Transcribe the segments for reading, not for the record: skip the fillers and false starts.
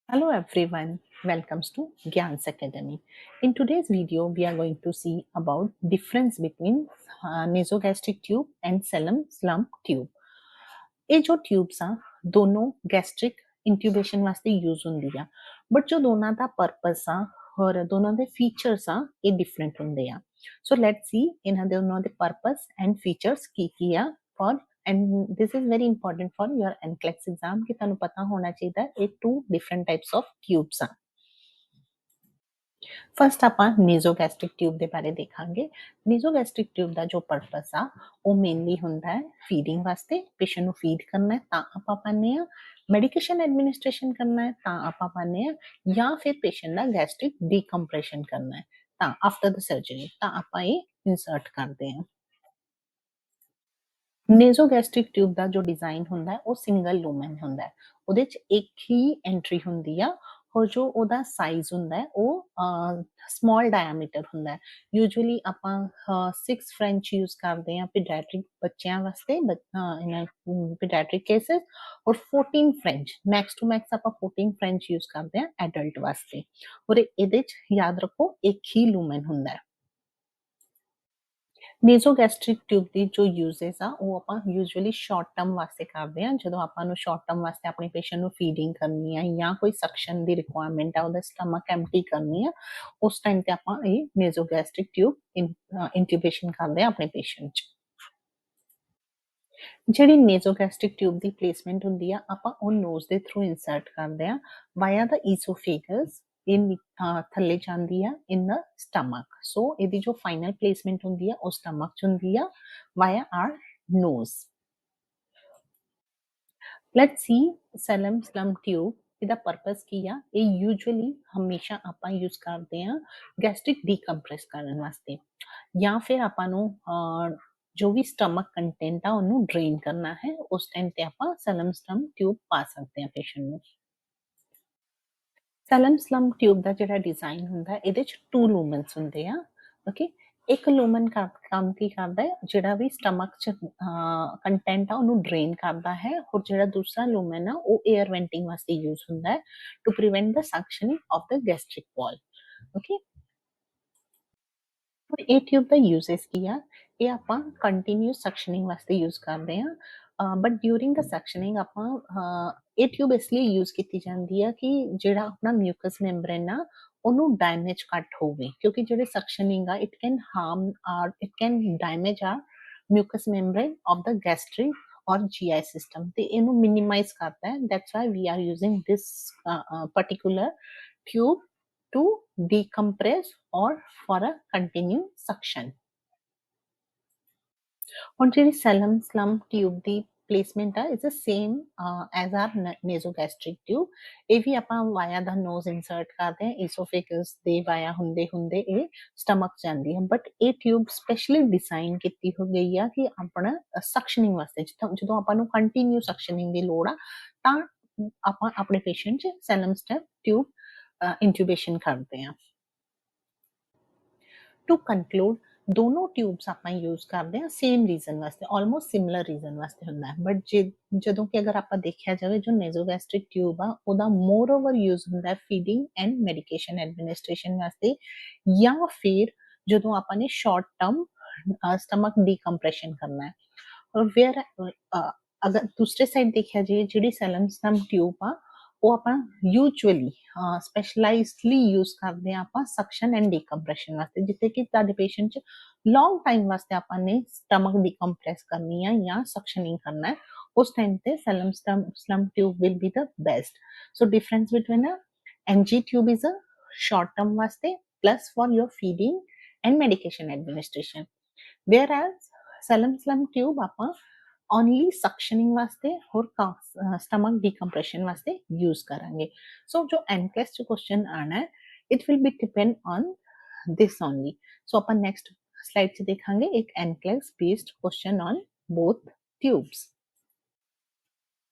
Hello everyone, welcome to Gyans Academy. In today's video, we are going to see about difference between nasogastric tube and Salem slump tube. ਇਹ ਜੋ tubes ਆ ਦੋਨੋਂ gastric ਇੰਟਿਊਬੇਸ਼ਨ ਵਾਸਤੇ use ਹੁੰਦੀ ਆ but ਜੋ ਦੋਨਾਂ ਦਾ ਪਰਪਸ ਆ ਔਰ ਦੋਨਾਂ ਦੇ ਫੀਚਰਸ ਆ ਇਹ ਡਿਫਰੈਂਟ ਹੁੰਦੇ ਆ ਸੋ ਲੈਟਸ ਸੀ ਇਹਨਾਂ ਦੇ ਦੋਨਾਂ ਦੇ ਪਰਪਸ ਐਂਡ ਫੀਚਰਸ ਕੀ ਆ for and this is very important for your NCLEX exam ਕਿ ਤੁਹਾਨੂੰ ਪਤਾ ਹੋਣਾ ਚਾਹੀਦਾ ਇਹ two different types of tubes ਆ ਫਸਟ ਆਪਾਂ ਨੇਜ਼ੋਗੈਸਟ੍ਰਿਕ ਟਿਊਬ ਦੇ ਬਾਰੇ ਦੇਖਾਂਗੇ ਨੇਜ਼ੋਗੈਸਟ੍ਰਿਕ ਟਿਊਬ ਦਾ ਜੋ ਪਰਪਸ ਆ ਉਹ ਮੇਨਲੀ ਹੁੰਦਾ ਹੈ ਫੀਡਿੰਗ ਵਾਸਤੇ ਪੇਸ਼ੈਂਟ ਨੂੰ ਫੀਡ ਕਰਨਾ ਹੈ ਤਾਂ ਆਪਾਂ ਪਾਉਂਦੇ ਆ ਮੈਡੀਕੇਸ਼ਨ ਐਡਮਿਨਿਸਟ੍ਰੇਸ਼ਨ ਕਰਨਾ ਹੈ ਤਾਂ ਆਪਾਂ ਪਾਉਂਦੇ ਆ ਜਾਂ ਫਿਰ ਪੇਸ਼ੈਂਟ ਦਾ ਗੈਸਟ੍ਰਿਕ ਡੀਕੰਪਰੈਸ਼ਨ ਕਰਨਾ ਹੈ ਤਾਂ ਆਫਟਰ ਦ ਸਰਜਰੀ ਤਾਂ ਆਪਾਂ ਇਹ ਇਨਸਰਟ ਕਰਦੇ ਆ ਨੇਜ਼ੋਗੈਸਟ੍ਰਿਕ ਟਿਊਬ ਦਾ ਜੋ ਡਿਜ਼ਾਈਨ ਹੁੰਦਾ ਹੈ ਉਹ ਸਿੰਗਲ ਲੂਮਨ ਹੁੰਦਾ ਹੈ ਉਹਦੇ ਚ ਇੱਕ ਹੀ ਐਂਟਰੀ ਹੁੰਦੀ ਆ ਔਰ ਜੋ ਉਹਦਾ ਸਾਈਜ਼ ਹੁੰਦਾ ਹੈ ਉਹ ਸਮਾਲ ਡਾਇਆਮੀਟਰ ਹੁੰਦਾ ਹੈ ਯੂਜੂਅਲੀ ਆਪਾਂ 6 ਫ੍ਰੈਂਚ ਯੂਜ਼ ਕਰਦੇ ਆ ਪੀਡੀਆਟ੍ਰਿਕ ਬੱਚਿਆਂ ਵਾਸਤੇ ਇਨ ਪੀਡੀਆਟ੍ਰਿਕ ਕੇसेस ਔਰ 14 ਫ੍ਰੈਂਚ ਮੈਕਸ ਟੂ ਮੈਕਸ ਆਪਾਂ 14 ਫ੍ਰੈਂਚ ਯੂਜ਼ ਕਰਦੇ ਆ ਐਡਲਟ ਵਾਸਤੇ ਔਰ ਇਹਦੇ ਚ ਯਾਦ ਰੱਖੋ ਇੱਕ ਹੀ ਲੂਮਨ ਹੁੰਦਾ ਹੈ ਨੇਜ਼ੋਗੈਸਟ੍ਰਿਕ ਟਿਊਬ ਦੀ ਜੋ ਯੂਜ਼ਸ ਆ ਉਹ ਆਪਾਂ ਯੂਜੂਅਲੀ ਸ਼ਾਰਟ ਟਰਮ ਵਾਸਤੇ ਕਰਦੇ ਆ ਜਦੋਂ ਆਪਾਂ ਨੂੰ ਸ਼ਾਰਟ ਟਰਮ ਵਾਸਤੇ ਆਪਣੇ ਪੇਸ਼ੈਂਟ ਨੂੰ ਫੀਡਿੰਗ ਕਰਨੀ ਆ ਜਾਂ ਕੋਈ ਸਕਸ਼ਨ ਦੀ ਰਿਕੁਆਇਰਮੈਂਟ ਆ ਉਹਦਾ ਸਟਮਕ ਐਮਟੀ ਕਰਨੀ ਆ ਉਸ ਟਾਈਮ ਤੇ ਆਪਾਂ ਇਹ ਨੇਜ਼ੋਗੈਸਟ੍ਰਿਕ ਟਿਊਬ ਇੰਟਿਊਬੇਸ਼ਨ ਕਰਦੇ ਆ ਆਪਣੇ ਪੇਸ਼ੈਂਟ 'ਚ ਜਿਹੜੀ ਨੇਜ਼ੋਗੈਸਟ੍ਰਿਕ ਟਿਊਬ ਦੀ ਪਲੇਸਮੈਂਟ ਹੁੰਦੀ ਆ ਆਪਾਂ ਉਹ ਨੋਜ਼ ਦੇ ਥਰੂ ਇਨਸਰਟ ਕਰਦੇ ਆ ਵਾਇਆ ਦਾ ਈਸੋਫੇਗਸ ਇਹ ਥੱਲੇ ਜਾਂਦੀ ਆ ਇਨ ਦਾ ਸਟਮਕ ਸੋ ਇਹਦੀ ਜੋ ਫਾਈਨਲ ਪਲੇਸਮੈਂਟ ਹੁੰਦੀ ਆ ਉਹ ਸਟਮਕ ਚ ਹੁੰਦੀ ਆ via our nose let's see Salem sump tube ਇਹਦਾ ਪਰਪਸ ਕੀ ਆ ਇਹ ਯੂਜੂਅਲੀ ਹਮੇਸ਼ਾ ਆਪਾਂ ਯੂਜ਼ ਕਰਦੇ ਆ ਗੈਸਟ੍ਰਿਕ ਡੀਕੰਪਰੈਸ ਕਰਨ ਵਾਸਤੇ ਜਾਂ ਫਿਰ ਆਪਾਂ ਨੂੰ ਜੋ ਵੀ ਸਟਮਕ ਕੰਟੈਂਟ ਆ ਉਹਨੂੰ ਡਰੇਨ ਕਰਨਾ ਹੈ ਉਸ ਟਾਈਮ ਤੇ ਆਪਾਂ ਸੈਲਮ ਸਲੰਪ ਟਿਊਬ ਪਾ ਸਕਦੇ ਆ ਪੇਸ਼ੈਂਟ ਨੂੰ ਸੈਲਮ ਸਲੰਪ ਟਿਊਬ ਦਾ ਜਿਹੜਾ ਡਿਜ਼ਾਈਨ ਹੁੰਦਾ ਇਹਦੇ ਚ 2 ਲੂਮਨਸ ਹੁੰਦੇ ਆ ਓਕੇ ਇੱਕ ਲੂਮਨ ਕੰਮ ਕੀ ਕਰਦਾ ਹੈ ਜਿਹੜਾ ਵੀ ਸਟਮਕ ਚ ਕੰਟੈਂਟ ਆ ਉਹਨੂੰ ਡਰੇਨ ਕਰਦਾ ਹੈ ਔਰ ਜਿਹੜਾ ਦੂਸਰਾ ਲੂਮਨ ਆ ਉਹ 에ਅਰ ਵੈਂਟਿੰਗ ਵਾਸਤੇ ਯੂਜ਼ ਹੁੰਦਾ ਹੈ to prevent the suctioning of the gastric wall okay ਇਹ ਟਿਊਬ ਦਾ ਯੂਜ਼ਸ ਕੀ ਆ ਇਹ ਆਪਾਂ ਕੰਟੀਨਿਊਸ ਸਕਸ਼ਨਿੰਗ ਵਾਸਤੇ ਯੂਜ਼ ਕਰਦੇ ਆ ਬਟ ਡਿਊਰਿੰਗ ਦ ਸਕਸ਼ਨਿੰਗ ਆਪਾਂ ਇਹ ਟਿਊਬ ਇਸ ਲਈ ਯੂਜ਼ ਕੀਤੀ ਜਾਂਦੀ ਆ ਕਿ ਜਿਹੜਾ ਆਪਣਾ ਮਿਊਕਸ ਮੈਂਬਰੇਨ ਆ ਉਹਨੂੰ ਡੈਮੇਜ ਘੱਟ ਹੋਵੇ ਕਿਉਂਕਿ ਜਿਹੜੇ ਸਕਸ਼ਨਿੰਗ ਆ it can harm or it can damage a mucous membrane of the gastric or GI system ਤੇ ਇਹਨੂੰ minimize ਕਰਦਾ ਹੈ that's why we are using this particular tube to decompress or for a continued suction ਹੁਣ ਜਿਹੜੀ Salem sump tube ਦੀ placement ਆ is the same as our nasogastric tube ਇਹ ਵੀ ਆਪਾਂ ਵਾਇਆ ਦਾ ਨੋਜ਼ ਇਨਸਰਟ ਕਰਦੇ ਹਾਂ ਈਸੋਫੇਗਸ ਦੇ ਵਾਇਆ ਹੁੰਦੇ ਹੁੰਦੇ ਇਹ ਸਟਮਕ ਜਾਂਦੀ ਹੈ ਬਟ ਇਹ ਟਿਊਬ ਸਪੈਸ਼ਲੀ ਡਿਜ਼ਾਈਨ ਕੀਤੀ ਹੋ ਗਈ ਆ ਕਿ ਆਪਣਾ ਸਕਸ਼ਨਿੰਗ ਵਾਸਤੇ ਜਦੋਂ ਆਪਾਂ ਨੂੰ ਕੰਟੀਨਿਊ ਸਕਸ਼ਨਿੰਗ ਦੀ ਲੋੜ ਆ ਤਾਂ ਆਪਾਂ ਆਪਣੇ ਪੇਸ਼ੈਂਟ 'ਚ ਸੈਲਮ ਸਲੰਪ ਟਿਊਬ ਇੰਟਿਊਬੇਸ਼ਨ ਕਰਦੇ ਹਾਂ ਟੂ ਕਨਕਲੂਡ ਦੋਨੋਂ ਟਿਊਬਸ ਆਪਾਂ ਯੂਜ਼ ਕਰਦੇ ਹਾਂ ਸੇਮ ਰੀਜ਼ਨ ਵਾਸਤੇ ਆਲਮੋਸਟ ਸਿਮਿਲਰ ਰੀਜ਼ਨ ਵਾਸਤੇ ਹੁੰਦਾ ਹੈ ਬਟ ਜਦੋਂ ਕਿ ਅਗਰ ਆਪਾਂ ਦੇਖਿਆ ਜਾਵੇ ਜੋ ਨੇਜ਼ੋਗੈਸਟ੍ਰਿਕ ਟਿਊਬ ਆ ਉਹਦਾ ਮੋਰ ਓਵਰ ਯੂਜ਼ ਹੁੰਦਾ ਹੈ ਫੀਡਿੰਗ ਐਂਡ ਮੈਡੀਕੇਸ਼ਨ ਐਡਮਿਨਿਸਟ੍ਰੇਸ਼ਨ ਵਾਸਤੇ ਜਾਂ ਫਿਰ ਜਦੋਂ ਆਪਾਂ ਨੇ ਸ਼ਾਰਟ ਟਰਮ ਸਟਮਕ ਡੀਕੰਪਰੈਸ਼ਨ ਕਰਨਾ ਹੈ ਔਰ ਵੇਅਰ ਅਗਰ ਦੂਸਰੇ ਸਾਈਡ ਦੇਖਿਆ ਜਾਏ ਜਿਹੜੀ ਸੈਲਮ ਸਲੰਪ ਟਿਊਬ ਆ ਉਹ ਆਪਾਂ ਯੂਜੂਅਲੀ ਸਪੈਸ਼ਲਾਈਜ਼ਡਲੀ ਯੂਜ਼ ਕਰਦੇ ਆ ਆਪਾਂ ਸਕਸ਼ਨ ਐਂਡ ਡੀਕੰਪਰੈਸ਼ਨ ਵਾਸਤੇ ਜਿੱਥੇ ਕਿ ਤੁਹਾਡੇ ਪੇਸ਼ੈਂਟ 'ਚ ਲੌਂਗ ਟਾਈਮ ਵਾਸਤੇ ਆਪਾਂ ਨੇ ਸਟਮਕ ਡੀਕੰਪਰੈਸ ਕਰਨੀ ਆ ਜਾਂ ਸਕਸ਼ਨਿੰਗ ਕਰਨਾ ਹੈ ਉਸ ਟਾਈਮ ਤੇ Salem sump tube will be the best so difference between a NG tube is a short term vaste plus for your feeding and medication administration whereas saline slump tube ਆਪਾਂ only suctioning ਵਾਸਤੇ ਹੋਰ stomach decompression ਵਾਸਤੇ use ਕਰਾਂਗੇ so ਜੋ NCLEX ਚ question ਆਣਾ ਹੈ it will be depend on this only so ਆਪਾਂ next slide ਚ ਦੇਖਾਂਗੇ ਇੱਕ NCLEX based question on both tubes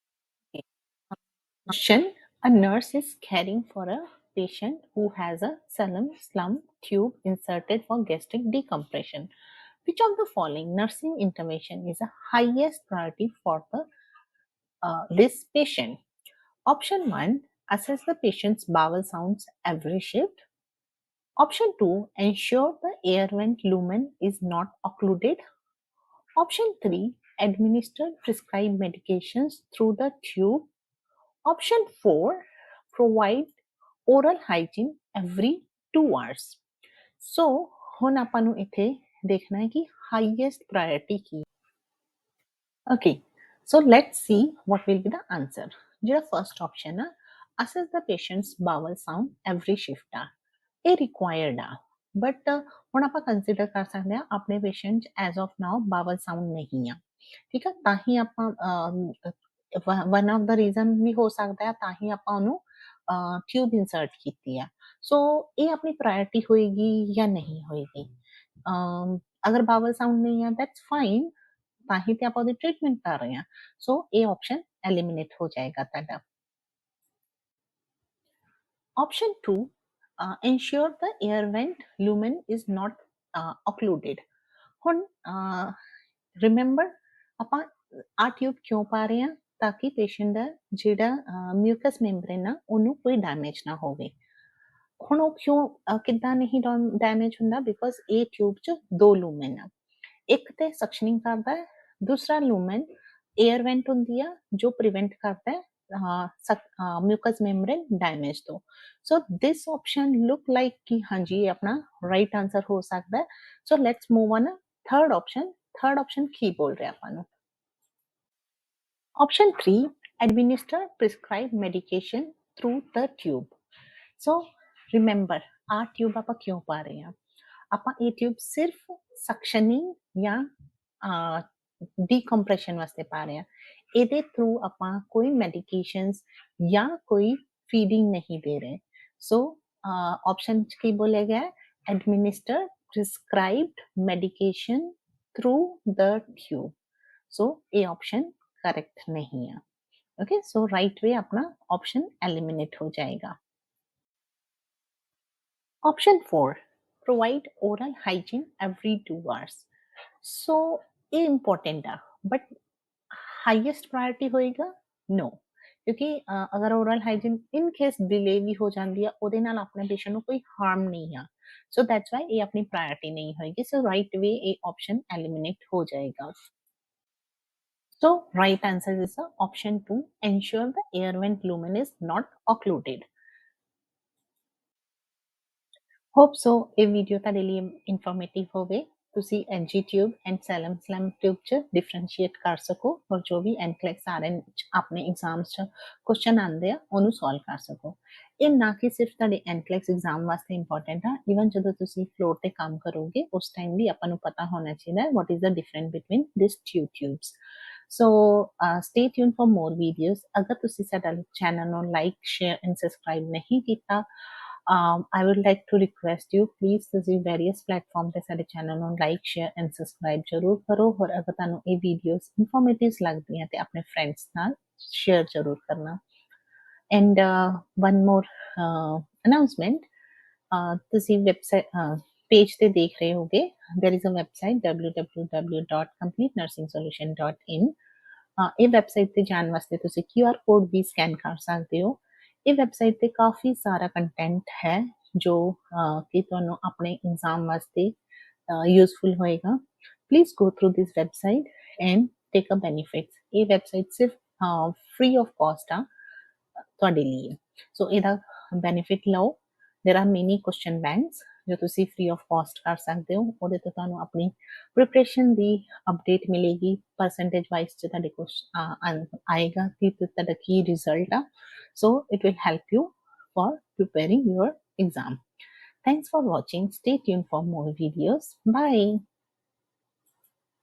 question a nurse is caring for a patient who has a saline slump tube inserted for gastric decompression which of the following nursing intervention is the highest priority for the this patient? Option 1 assess the patient's bowel sounds every shift. Option 2, ensure the air vent lumen is not occluded. Option 3, administer prescribed medications through the tube. Option 4, provide oral hygiene every 2 hours. ਸੋ ਹੁਣ ਆਪਾਂ ਨੂੰ ਇੱਥੇ ਦੇਖਣਾ ਹੈ ਕਿ highest priority Ki. Okay, so let's see what will be the answer। ਜਿਹੜਾ first option ਆ, assess the patient's bowel sound every shift ਆ, ਇਹ ਰਿਕੁਆਇਰਡ ਆ, ਬਟ ਹੁਣ ਆਪਾਂ ਕੰਸੀਡਰ ਕਰ ਸਕਦੇ ਆ ਆਪਣੇ ਪੇਸ਼ੈਂਟ 'ਚ as of now bowel sound ਨਹੀਂ ਆ, ਠੀਕ ਆ, ਤਾਂ ਹੀ ਆਪਾਂ ਵਨ ਆਫ ਦਾ ਰੀਜ਼ਨ ਵੀ ਹੋ ਸਕਦਾ ਹੈ ਤਾਂ ਹੀ ਆਪਾਂ ਉਹਨੂੰ ਟਿਊਬ ਇਨਸਰਟ ਕੀਤੀ ਆ। ਸੋ ਇਹ ਆਪਣੀ ਪ੍ਰਾਇੋਰਟੀ ਹੋਏਗੀ ਜਾਂ ਨਹੀਂ ਹੋਏਗੀ। ਅਗਰ ਬਾਵਲ ਸਾਊਂਡ ਨਹੀਂ ਆ ਦੈਟਸ ਫਾਈਨ, ਤਾਂ ਹੀ ਤੇ ਆਪਾਂ ਉਹਦੀ ਟ੍ਰੀਟਮੈਂਟ ਕਰ ਰਹੇ ਹਾਂ। ਸੋ ਇਹ ਆਪਸ਼ਨ ਐਲੀਮੀਨੇਟ ਹੋ ਜਾਏਗਾ ਤੁਹਾਡਾ। Option 2, ensure the air vent lumen is not occluded। ਹੁਣ ਰਿਮੈਂਬਰ ਆਪਾਂ ਆ ਟਿਊਬ ਕਿਉਂ ਪਾ ਰਹੇ ਹਾਂ, ਤਾਂ ਕਿ ਪੇਸ਼ੈਂਟ ਦਾ ਜਿਹੜਾ ਮਿਊਕਸ ਮੈਂਬਰੇਨ ਆ ਉਹਨੂੰ ਕੋਈ ਡੈਮੇਜ ਨਾ ਹੋਵੇ। ਹੁਣ ਉਹ ਕਿਉਂ ਕਿੱਦਾਂ ਨਹੀਂ ਡੈਮੇਜ ਹੁੰਦਾ, ਬਿਕੋਜ਼ ਇਹ ਟਿਊਬ 'ਚ ਦੋ ਲੂਮਨ ਆ, ਇੱਕ ਤੇ ਸਕਸ਼ਨਿੰਗ ਕਰਦਾ ਹੈ, ਦੂਸਰਾ ਲੂਮਨ 에ਅਰ ਵੈਂਟ ਹੁੰਦੀ ਆ ਜੋ ਪ੍ਰੀਵੈਂਟ ਕਰਦਾ ਹੈ ਮਿਊਕਸ ਮੈਂਬਰੇਨ ਡੈਮੇਜ ਤੋਂ। So this option look like ਕਿ ਹਾਂਜੀ ਇਹ ਆਪਣਾ ਰਾਈਟ ਆਂਸਰ ਹੋ ਸਕਦਾ ਹੈ। So let's move on third option. Third option ਕੀ ਬੋਲ ਰਿਹਾ ਆਪਾਂ ਨੂੰ? Option 3, administer prescribed medication through the tube। So remember, ਆ ਟਿਊਬ ਆਪਾਂ ਕਿਉਂ ਪਾ ਰਹੇ ਹਾਂ? ਆਪਾਂ ਇਹ ਟਿਊਬ ਸਿਰਫ ਸਕਸ਼ਨਿੰਗ ਜਾਂ ਡੀਕੰਪਰੈਸ਼ਨ ਵਾਸਤੇ ਪਾ ਰਹੇ ਹਾਂ। ਇਹਦੇ ਥਰੂ ਆਪਾਂ ਕੋਈ ਮੈਡੀਕੇਸ਼ਨਸ ਜਾਂ ਕੋਈ ਫੀਡਿੰਗ ਨਹੀਂ ਦੇ ਰਹੇ। ਸੋ ਆਪਸ਼ਨ 'ਚ ਕੀ ਬੋਲਿਆ ਗਿਆ ਹੈ? Administer prescribed medication through the tube. So ਇਹ ਆਪਸ਼ਨ करेक्ट नहीं है। ओके, सो राइट वे अपना ऑप्शन एलिमिनेट हो जाएगा। Option 4, provide oral hygiene every 2 hours. So ये इंपॉर्टेंट है, बट हाईएस्ट प्रायोरिटी होएगा नो, क्योंकि अगर oral hygiene in case delay भी हो जाती है ਉਹਦੇ ਨਾਲ ਆਪਣੇ ਪੇਸ਼ੈਂਟ ਨੂੰ ਕੋਈ ਹਾਰਮ ਨਹੀਂ ਆ। ਸੋ ਦੈਟਸ ਵਾਈ ਇਹ ਆਪਣੀ ਪ੍ਰਾਇੋਰਟੀ ਨਹੀਂ ਹੋਏਗੀ। ਸੋ ਰਾਈਟ ਵੇ ਇਹ ਆਪਸ਼ਨ ਐਲੀਮੀਨੇਟ ਹੋ ਜਾਏਗਾ। So right answer is option 2, ensure the air vent lumen is not occluded। Hope so ਇਹ ਵੀਡੀਓ ਤੁਹਾਡੇ ਲਈ ਇਨਫੋਰਮੇਟਿਵ ਹੋਵੇ, ਤੁਸੀਂ NG ਟਿਊਬ ਐਂਡ ਸੈਲਮ ਸਲੈਮ ਟਿਊਬ 'ਚ ਡਿਫਰੈਂਸ਼ੀਏਟ ਕਰ ਸਕੋ ਔਰ ਜੋ ਵੀ NCLEX RN ਆਪਣੇ ਐਗਜ਼ਾਮਸ 'ਚ ਕੁਐਸਚਨ ਆਉਂਦੇ ਆ ਉਹਨੂੰ ਸੋਲਵ ਕਰ ਸਕੋ। ਇਹ ਨਾ ਕਿ ਸਿਰਫ ਤੁਹਾਡੇ NCLEX ਐਗਜ਼ਾਮ ਵਾਸਤੇ ਇੰਪੋਰਟੈਂਟ ਆ, ਈਵਨ ਜਦੋਂ ਤੁਸੀਂ ਫਲੋਰ ਤੇ ਕੰਮ ਕਰੋਗੇ ਉਸ ਟਾਈਮ ਵੀ ਆਪਾਂ ਨੂੰ ਪਤਾ ਹੋਣਾ ਚਾਹੀਦਾ what is the difference between these two tubes। So stay tuned for more videos। ਅਗਰ ਤੁਸੀਂ ਸਾਡਾ ਚੈਨਲ ਨੂੰ ਲਾਈਕ ਸ਼ੇਅਰ ਐਂਡ ਸਬਸਕ੍ਰਾਈਬ ਨਹੀਂ ਕੀਤਾ, I would like to request you please ਤੁਸੀਂ various platform ਤੇ ਸਾਡੇ ਚੈਨਲ ਨੂੰ ਲਾਈਕ ਸ਼ੇਅਰ ਐਂਡ ਸਬਸਕ੍ਰਾਈਬ ਜ਼ਰੂਰ ਕਰੋ। ਔਰ ਅਗਰ ਤੁਹਾਨੂੰ ਇਹ ਵੀਡੀਓਜ਼ ਇਨਫੋਰਮੇਟਿਵ ਲੱਗਦੀਆਂ ਤੇ ਆਪਣੇ ਫਰੈਂਡਸ ਨਾਲ ਸ਼ੇਅਰ ਜ਼ਰੂਰ ਕਰਨਾ। ਐਂਡ ਵਨ ਮੋਰ ਅਨਾਉਂਸਮੈਂਟ, ਤੁਸੀਂ ਵੈਬਸਾਈਟ ਪੇਜ ਤੇ ਦੇਖ ਰਹੇ ਹੋਗੇ, there is a website www.completenursingsolution.in। ਇਹ ਵੈਬਸਾਈਟ ਤੇ ਜਾਣ ਵਾਸਤੇ ਤੁਸੀਂ QR ਕੋਡ ਵੀ ਸਕੈਨ ਕਰ ਸਕਦੇ ਹੋ। ਇਹ ਵੈਬਸਾਈਟ ਤੇ ਕਾਫੀ ਸਾਰਾ ਕੰਟੈਂਟ ਹੈ ਜੋ ਕਿ ਤੁਹਾਨੂੰ ਆਪਣੇ ਐਗਜ਼ਾਮ ਵਾਸਤੇ ਯੂਜ਼ਫੁਲ ਹੋਏਗਾ। Please go through this website and take a benefits. ਇਹ ਵੈਬਸਾਈਟ ਸਿਰਫ ਫ੍ਰੀ ਆਫ ਕਾਸਟ ਆ ਤੁਹਾਡੇ ਲਈ। ਸੋ ਇਹਦਾ ਬੈਨੀਫਿਟ ਲਓ। ਦੇਰ ਆਰ ਮੈਨੀ ਕੁਐਸਚਨ ਬੈਂਕਸ ਜੋ ਤੁਸੀਂ ਫ੍ਰੀ ਆਫ ਕਾਸਟ ਕਰ ਸਕਦੇ ਹੋ। ਉਹਦੇ ਤੋਂ ਤੁਹਾਨੂੰ ਆਪਣੀ ਪ੍ਰੀਪਰੇਸ਼ਨ ਦੀ ਅਪਡੇਟ ਮਿਲੇਗੀ, ਪਰਸੈਂਟੇਜ ਵਾਈਜ਼ 'ਚ ਤੁਹਾਡੇ ਕੋਲ ਆਏਗਾ ਕਿ ਤੁਹਾਡਾ ਕੀ ਰਿਜ਼ਲਟ ਆ। So it will help you for preparing your exam। Thanks for watching। Stay tuned for more videos। Bye।